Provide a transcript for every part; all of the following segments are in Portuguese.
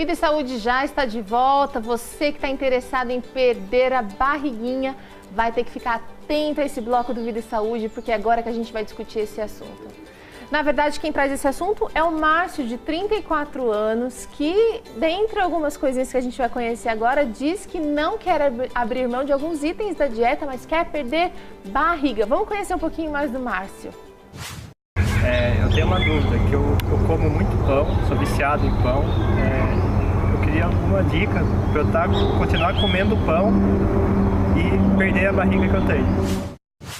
Vida e Saúde já está de volta. Você que está interessado em perder a barriguinha vai ter que ficar atento a esse bloco do Vida e Saúde, porque é agora que a gente vai discutir esse assunto. Na verdade, quem traz esse assunto é o Márcio, de 34 anos, que, dentre algumas coisinhas que a gente vai conhecer agora, diz que não quer abrir mão de alguns itens da dieta, mas quer perder barriga. Vamos conhecer um pouquinho mais do Márcio. Eu tenho uma dúvida, que eu como muito pão, sou viciado em pão. Eu queria alguma dica para eu continuar comendo pão e perder a barriga que eu tenho.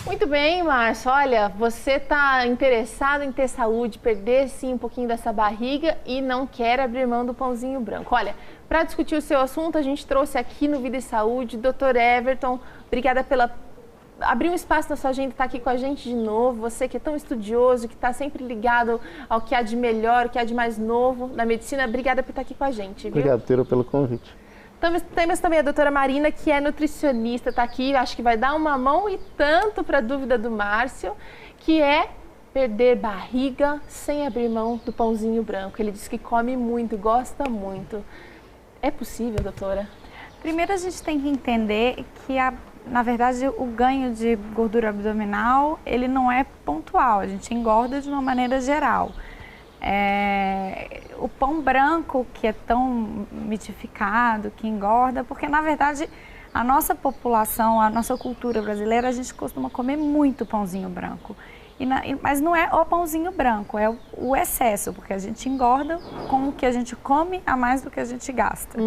Muito bem, Márcio. Olha, você está interessado em ter saúde, perder sim um pouquinho dessa barriga e não quer abrir mão do pãozinho branco. Olha, para discutir o seu assunto, a gente trouxe aqui no Vida e Saúde, Dr. Everton. Obrigada pela abrir um espaço na sua agenda e estar aqui com a gente de novo. Você que é tão estudioso, que está sempre ligado ao que há de melhor, o que há de mais novo na medicina. Obrigada por estar aqui com a gente, viu? Obrigado, Teiro, pelo convite. Temos também a doutora Marina, que é nutricionista, está aqui, acho que vai dar uma mão e tanto para a dúvida do Márcio, que é perder barriga sem abrir mão do pãozinho branco. Ele diz que come muito, gosta muito. É possível, doutora? Primeiro a gente tem que entender que, na verdade, o ganho de gordura abdominal, ele não é pontual, a gente engorda de uma maneira geral. O pão branco que é tão mitificado, que engorda, porque na verdade a nossa população, a nossa cultura brasileira, a gente costuma comer muito pãozinho branco. Mas não é o pãozinho branco, é o excesso, porque a gente engorda com o que a gente come a mais do que a gente gasta.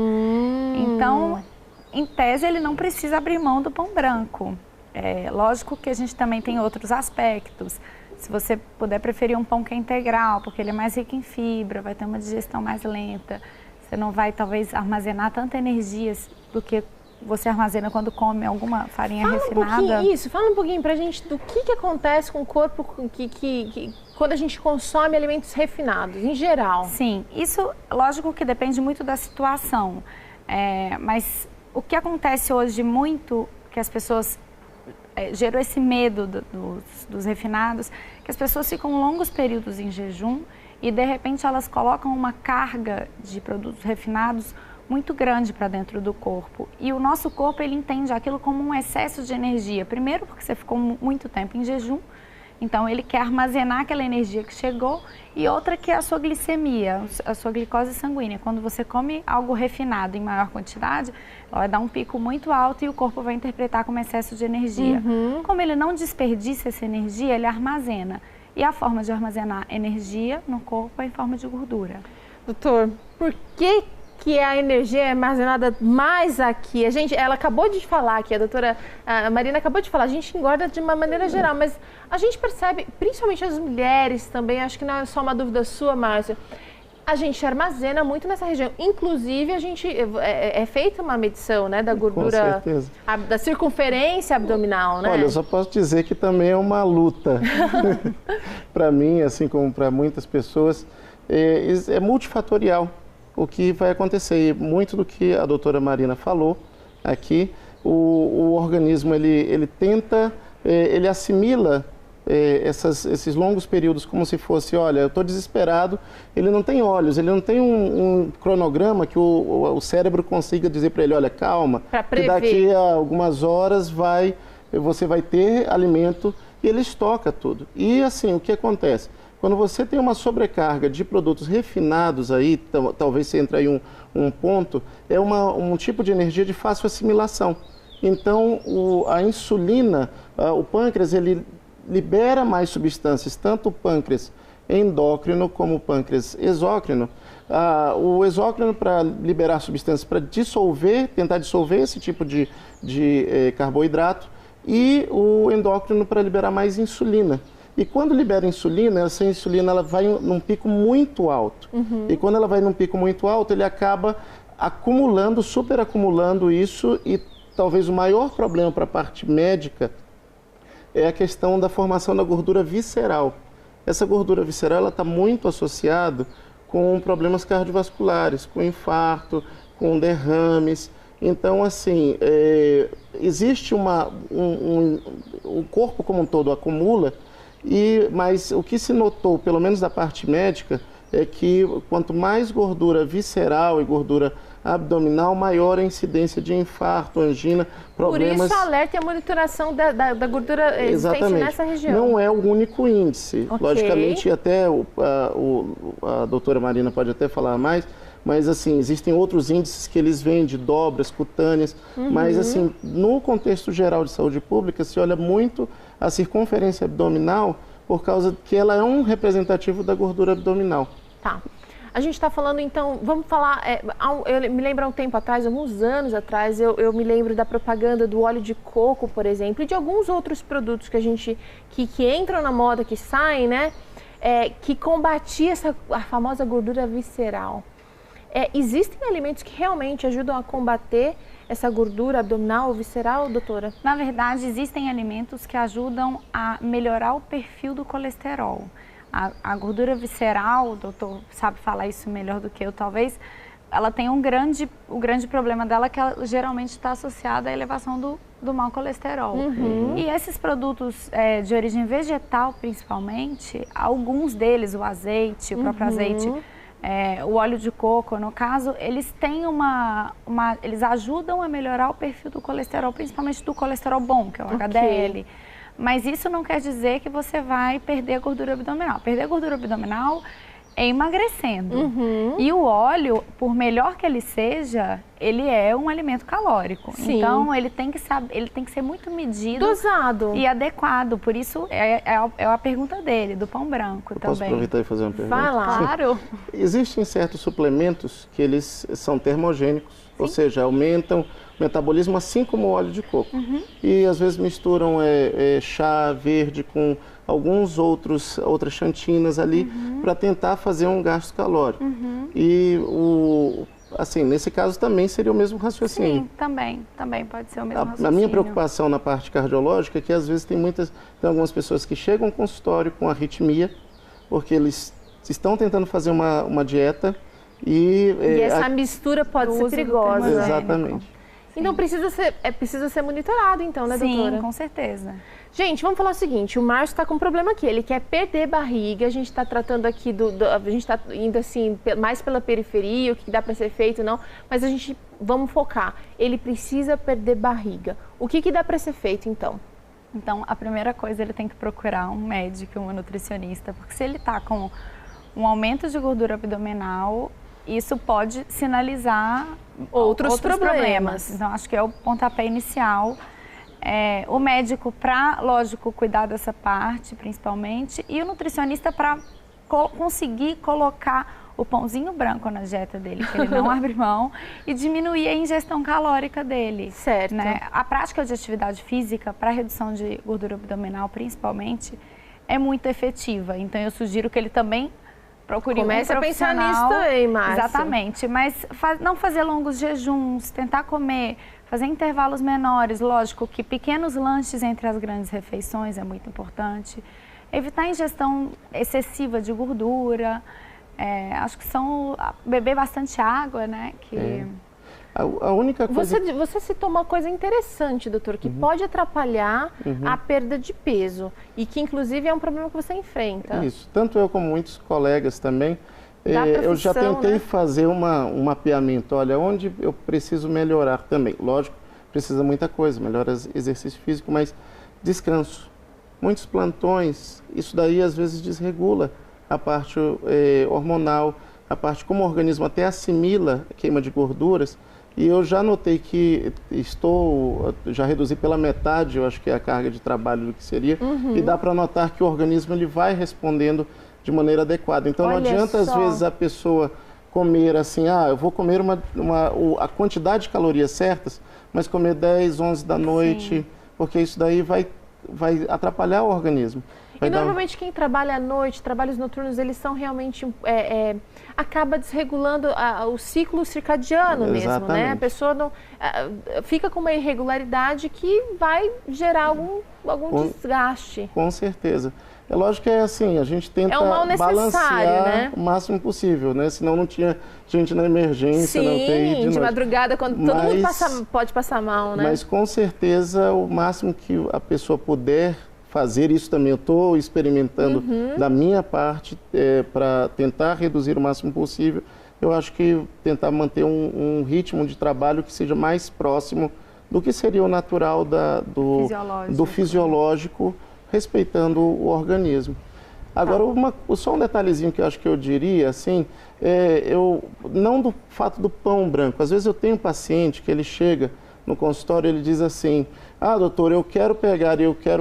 Então, em tese, ele não precisa abrir mão do pão branco. Lógico que a gente também tem outros aspectos. Se você puder preferir um pão que é integral, porque ele é mais rico em fibra, vai ter uma digestão mais lenta, você não vai talvez armazenar tanta energia do que você armazena quando come alguma farinha refinada. Fala um pouquinho pra gente do que acontece com o corpo quando a gente consome alimentos refinados, em geral. Sim, isso lógico que depende muito da situação, mas o que acontece hoje muito, que as pessoas gerou esse medo dos refinados, que as pessoas ficam longos períodos em jejum e de repente elas colocam uma carga de produtos refinados muito grande para dentro do corpo. E o nosso corpo, ele entende aquilo como um excesso de energia. Primeiro porque você ficou muito tempo em jejum, então ele quer armazenar aquela energia que chegou, e outra que é a sua glicemia, a sua glicose sanguínea. Quando você come algo refinado em maior quantidade, ela vai dar um pico muito alto e o corpo vai interpretar como excesso de energia. Como ele não desperdiça essa energia, ele armazena. E a forma de armazenar energia no corpo é em forma de gordura. Doutor, por que a energia é armazenada mais aqui? Ela acabou de falar aqui, a doutora Marina acabou de falar, a gente engorda de uma maneira geral, mas a gente percebe, principalmente as mulheres também, acho que não é só uma dúvida sua, Márcia, a gente armazena muito nessa região. Inclusive, a gente é feita uma medição, né, da gordura, da circunferência abdominal, né? Olha, eu só posso dizer que também é uma luta. Para mim, assim como para muitas pessoas, é multifatorial o que vai acontecer. E muito do que a doutora Marina falou aqui, o organismo, ele tenta, ele assimila esses longos períodos como se fosse, olha, eu estou desesperado, ele não tem olhos, ele não tem um cronograma que o cérebro consiga dizer para ele, olha, calma, que daqui a algumas horas você vai ter alimento, e ele estoca tudo. E assim, o que acontece? Quando você tem uma sobrecarga de produtos refinados aí, talvez você entre aí um ponto, é um tipo de energia de fácil assimilação. Então, a insulina, o pâncreas, ele libera mais substâncias, tanto o pâncreas endócrino como o pâncreas exócrino. O exócrino para liberar substâncias, para tentar dissolver esse tipo de carboidrato, e o endócrino para liberar mais insulina. E quando libera insulina, essa insulina ela vai num pico muito alto. E quando ela vai num pico muito alto, ele acaba superacumulando isso, e talvez o maior problema para a parte médica é a questão da formação da gordura visceral. Essa gordura visceral está muito associada com problemas cardiovasculares, com infarto, com derrames. Então, assim, existe o corpo como um todo acumula, mas o que se notou, pelo menos da parte médica, é que quanto mais gordura visceral e gordura abdominal, maior a incidência de infarto, angina, problemas... Por isso, alerta e a monitoração da gordura existente nessa região. Não é o único índice. Okay. Logicamente, até a doutora Marina pode até falar mais, mas assim, existem outros índices que eles vêm de dobras cutâneas, mas assim, no contexto geral de saúde pública, se olha muito a circunferência abdominal, por causa que ela é um representativo da gordura abdominal. Tá. A gente está falando, então, vamos falar, eu me lembro há um tempo atrás, alguns anos atrás, eu me lembro da propaganda do óleo de coco, por exemplo, e de alguns outros produtos que entram na moda, que saem, né, que combatia a famosa gordura visceral. Existem alimentos que realmente ajudam a combater essa gordura abdominal ou visceral, doutora? Na verdade, existem alimentos que ajudam a melhorar o perfil do colesterol. A gordura visceral, o doutor sabe falar isso melhor do que eu, talvez, ela tem o grande problema dela que ela geralmente está associada à elevação do mau colesterol. E esses produtos de origem vegetal, principalmente, alguns deles, o azeite, o próprio azeite, o óleo de coco, no caso, eles têm eles ajudam a melhorar o perfil do colesterol, principalmente do colesterol bom, que é o HDL. Mas isso não quer dizer que você vai perder a gordura abdominal. Perder a gordura abdominal é emagrecendo. E o óleo, por melhor que ele seja, ele é um alimento calórico. Sim. Então, ele tem que ser muito medido. Dosado. E adequado. Por isso, é a pergunta dele, do pão branco também. Posso aproveitar e fazer uma pergunta? Vai lá. Claro. Existem certos suplementos que eles são termogênicos, ou seja, aumentam o metabolismo, assim como o óleo de coco. E às vezes misturam chá verde com outras xantinas ali para tentar fazer um gasto calórico. E assim, nesse caso também seria o mesmo raciocínio. Sim, também pode ser o mesmo raciocínio. A minha preocupação na parte cardiológica é que às vezes tem algumas pessoas que chegam ao consultório com arritmia, porque eles estão tentando fazer uma dieta e essa mistura pode ser perigosa. Exatamente. Então precisa ser monitorado, então, né, doutora? Sim, com certeza. Gente, vamos falar o seguinte, o Márcio está com um problema aqui, ele quer perder barriga, a gente está tratando aqui a gente está indo assim, mais pela periferia, o que dá para ser feito, não, mas vamos focar, ele precisa perder barriga. O que dá para ser feito, então? Então, a primeira coisa, ele tem que procurar um médico, um nutricionista, porque se ele está com um aumento de gordura abdominal, isso pode sinalizar outros problemas. Então, acho que é o pontapé inicial. O médico para, lógico, cuidar dessa parte, principalmente, e o nutricionista para conseguir colocar o pãozinho branco na dieta dele, que ele não abre mão, e diminuir a ingestão calórica dele. Certo. Né? A prática de atividade física para redução de gordura abdominal, principalmente, é muito efetiva. Então, eu sugiro que ele também procure um profissional. Comece a pensar nisso também, Márcia. Exatamente, mas não fazer longos jejuns, tentar comer, fazer intervalos menores, lógico que pequenos lanches entre as grandes refeições é muito importante. Evitar a ingestão excessiva de gordura, acho que beber bastante água, né? A única coisa... Você citou uma coisa interessante, doutor, que pode atrapalhar a perda de peso e que, inclusive, é um problema que você enfrenta. Isso. Tanto eu como muitos colegas também, eu já tentei fazer um mapeamento. Olha, onde eu preciso melhorar também. Lógico, precisa muita coisa, melhora exercício físico, mas descanso. Muitos plantões, isso daí às vezes desregula a parte hormonal, a parte como o organismo até assimila a queima de gorduras. E eu já notei que já reduzi pela metade, eu acho que é a carga de trabalho do que seria, e dá para notar que o organismo ele vai respondendo de maneira adequada. Então não adianta às vezes a pessoa comer assim, eu vou comer a quantidade de calorias certas, mas comer 10, 11 da noite, porque isso daí vai atrapalhar o organismo. E normalmente quem trabalha à noite, trabalhos noturnos, eles são realmente, acaba desregulando o ciclo circadiano mesmo, né? A pessoa fica com uma irregularidade que vai gerar algum desgaste. Com certeza. É lógico que é assim, a gente tenta balancear o máximo possível, né? Senão não tinha gente na emergência, não tem de madrugada, quando todo mundo pode passar mal, né? Mas com certeza o máximo que a pessoa puder fazer isso também. Eu estou experimentando da minha parte para tentar reduzir o máximo possível. Eu acho que tentar manter um ritmo de trabalho que seja mais próximo do que seria o natural do fisiológico, respeitando o organismo. Agora, só um detalhezinho que eu acho que eu diria, assim, não do fato do pão branco. Às vezes eu tenho um paciente que ele chega no consultório e ele diz assim, doutor, eu quero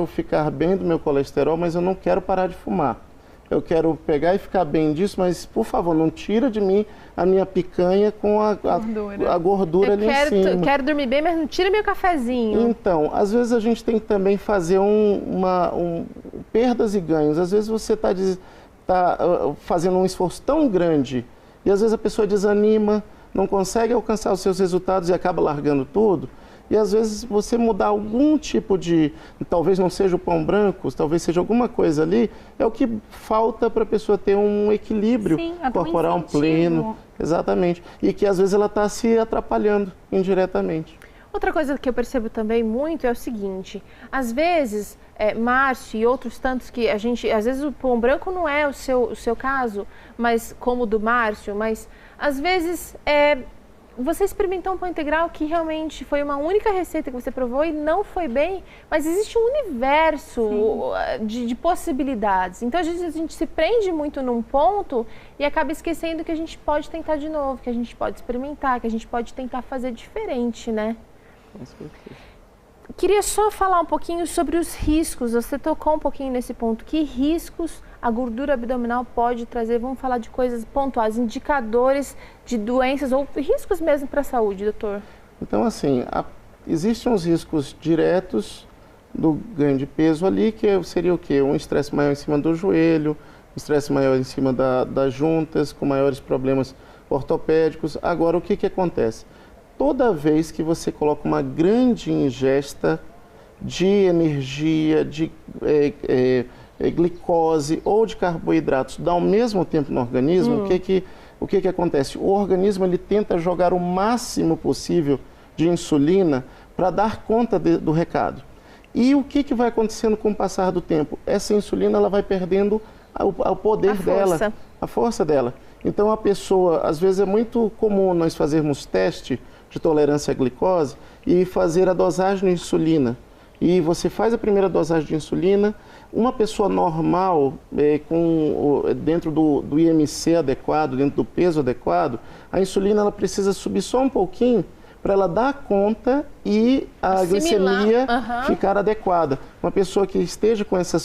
ficar bem do meu colesterol, mas eu não quero parar de fumar. Eu quero pegar e ficar bem disso, mas, por favor, não tira de mim a minha picanha com a gordura ali em cima. Eu quero dormir bem, mas não tira meu cafezinho. Então, às vezes a gente tem que também fazer perdas e ganhos. Às vezes você está fazendo um esforço tão grande e às vezes a pessoa desanima, não consegue alcançar os seus resultados e acaba largando tudo. E às vezes você mudar algum tipo talvez não seja o pão branco, talvez seja alguma coisa ali, é o que falta para a pessoa ter um equilíbrio corporal pleno. Exatamente. E que às vezes ela está se atrapalhando indiretamente. Outra coisa que eu percebo também muito é o seguinte, às vezes, Márcio e outros tantos que às vezes o pão branco não é o seu caso, mas como o do Márcio, mas às vezes você experimentou um pão integral que realmente foi uma única receita que você provou e não foi bem, mas existe um universo de possibilidades. Então, às vezes, a gente se prende muito num ponto e acaba esquecendo que a gente pode tentar de novo, que a gente pode experimentar, que a gente pode tentar fazer diferente, né? Com certeza. Queria só falar um pouquinho sobre os riscos. Você tocou um pouquinho nesse ponto. Que riscos a gordura abdominal pode trazer? Vamos falar de coisas pontuais, indicadores de doenças ou riscos mesmo para a saúde, doutor? Então, assim, existem uns riscos diretos do ganho de peso ali, que seria o quê? Um estresse maior em cima do joelho, um estresse maior em cima das juntas, com maiores problemas ortopédicos. Agora, o que acontece? Toda vez que você coloca uma grande ingesta de energia, de glicose ou de carboidratos ao mesmo tempo no organismo, o que acontece? O organismo ele tenta jogar o máximo possível de insulina para dar conta do recado. E o que vai acontecendo com o passar do tempo? Essa insulina ela vai perdendo o poder dela, a força dela. Então a pessoa, às vezes é muito comum nós fazermos teste de tolerância à glicose e fazer a dosagem de insulina. E você faz a primeira dosagem de insulina, uma pessoa normal, dentro do IMC adequado, dentro do peso adequado, a insulina ela precisa subir só um pouquinho para ela dar conta e a glicemia ficar adequada. Uma pessoa que esteja com essa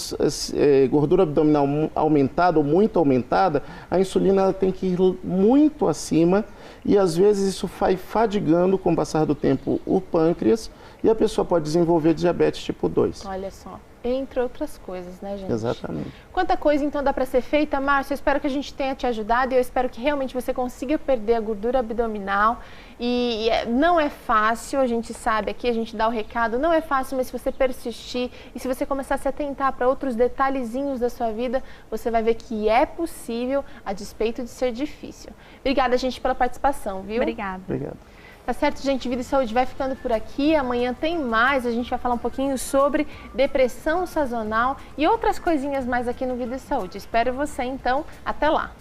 gordura abdominal aumentada ou muito aumentada, a insulina ela tem que ir muito acima e às vezes isso vai fadigando com o passar do tempo o pâncreas e a pessoa pode desenvolver diabetes tipo 2. Olha só, entre outras coisas, né, gente? Exatamente. Quanta coisa então dá para ser feita, Márcio? Eu espero que a gente tenha te ajudado e eu espero que realmente você consiga perder a gordura abdominal. E não é fácil, a gente sabe aqui, a gente dá o recado, não é fácil, mas se você persistir e se você começar a se atentar para outros detalhezinhos da sua vida, você vai ver que é possível, a despeito de ser difícil. Obrigada, gente, pela participação, viu? Obrigada. Obrigado. Tá certo, gente? Vida e Saúde vai ficando por aqui. Amanhã tem mais. A gente vai falar um pouquinho sobre depressão sazonal e outras coisinhas mais aqui no Vida e Saúde. Espero você, então. Até lá!